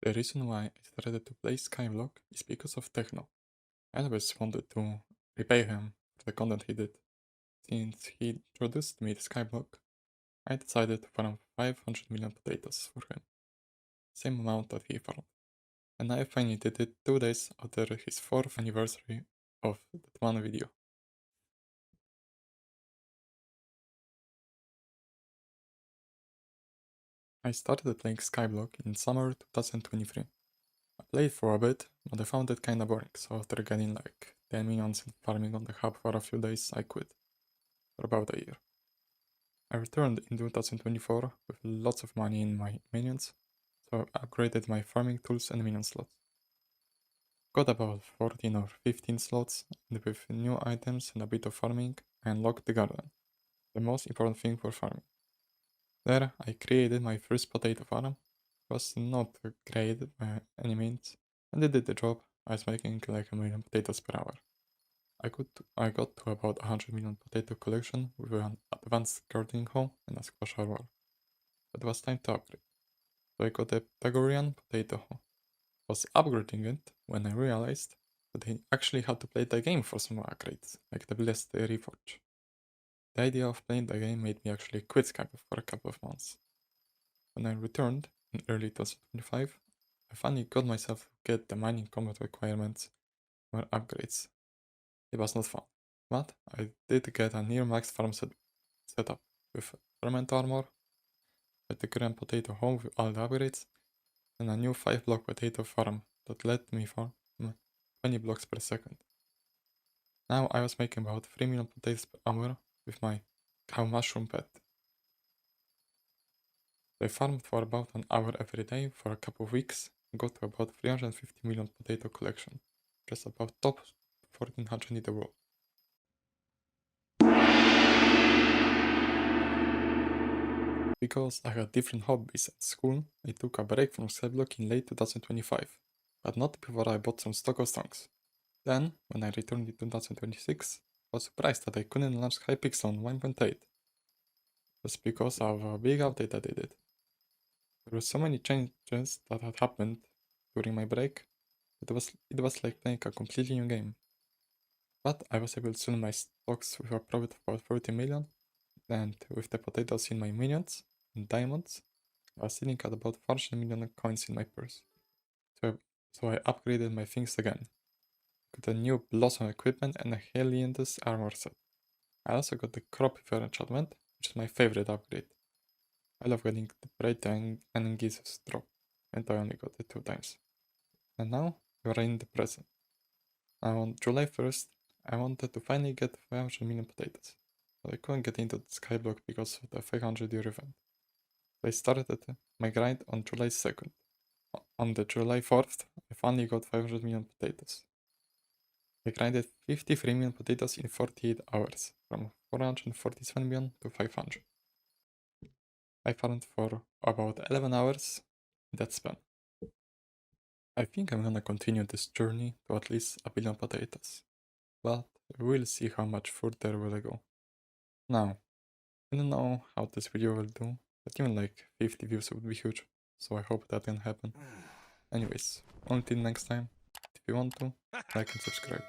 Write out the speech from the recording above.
The reason why I started to play Skyblock is because of Techno. I always wanted to repay him for the content he did. Since he introduced me to Skyblock, I decided to farm 500 million potatoes for him, same amount that he farmed. And I finally did it 2 days after his 4th anniversary of that one video. I started playing Skyblock in summer 2023. I played for a bit, but I found it kinda boring, so after getting like 10 minions and farming on the hub for a few days, I quit. For about a year. I returned in 2024 with lots of money in my minions, so I upgraded my farming tools and minion slots. Got about 14 or 15 slots, and with new items and a bit of farming, I unlocked the garden, the most important thing for farming. There, I created my first potato farm. It was not great by any means, and it did the job. I was making like 1,000,000 potatoes per hour. I got to about 100 million potato collection with an advanced gardening home and a squash wall. It was time to upgrade. So I got a Pythagorean potato home. Was upgrading it when I realized that I actually had to play the game for some upgrades, like the Blessed Reforge. The idea of playing the game made me actually quit Skype for a couple of months. When I returned in early 2025, I finally got myself to get the mining combat requirements for upgrades. It was not fun, but I did get a near max farm setup with ferment armor, with the grand potato home with all the upgrades, and a new 5-block potato farm that let me farm 20 blocks per second. Now I was making about 3 million potatoes per hour with my cow mushroom pet. I farmed for about an hour every day for a couple of weeks and got to about 350 million potato collection, just about top 1400 in the world. Because I had different hobbies at school, I took a break from Skyblock in late 2025, but not before I bought some stock of songs. Then, when I returned in 2026, I was surprised that I couldn't launch Hypixel on 1.8. Just because of a big update that they did. There were so many changes that had happened during my break, it was like playing a completely new game. But I was able to sell my stocks with a profit of about 30 million, and with the potatoes in my minions and diamonds, I was sitting at about 400 million coins in my purse. So I upgraded my things again. Got a new Blossom equipment and a Helianthus armor set. I also got the Crop Fever enchantment, which is my favorite upgrade. I love getting the Bright and Gizus drop, and I only got it 2 times. And now we are in the present. Now on July 1st, I wanted to finally get 500 million potatoes, but I couldn't get into the Skyblock because of the 500-year event. So I started my grind on July 2nd. On the July 4th, I finally got 500 million potatoes. I grinded 53 million potatoes in 48 hours, from 447 million to 500. I farmed for about 11 hours in that span. I think I'm gonna continue this journey to at least a billion potatoes, but we'll see how much further will I go. Now, I don't know how this video will do, but even like 50 views would be huge, so I hope that can happen. Anyways, until next time, if you want to, like and subscribe.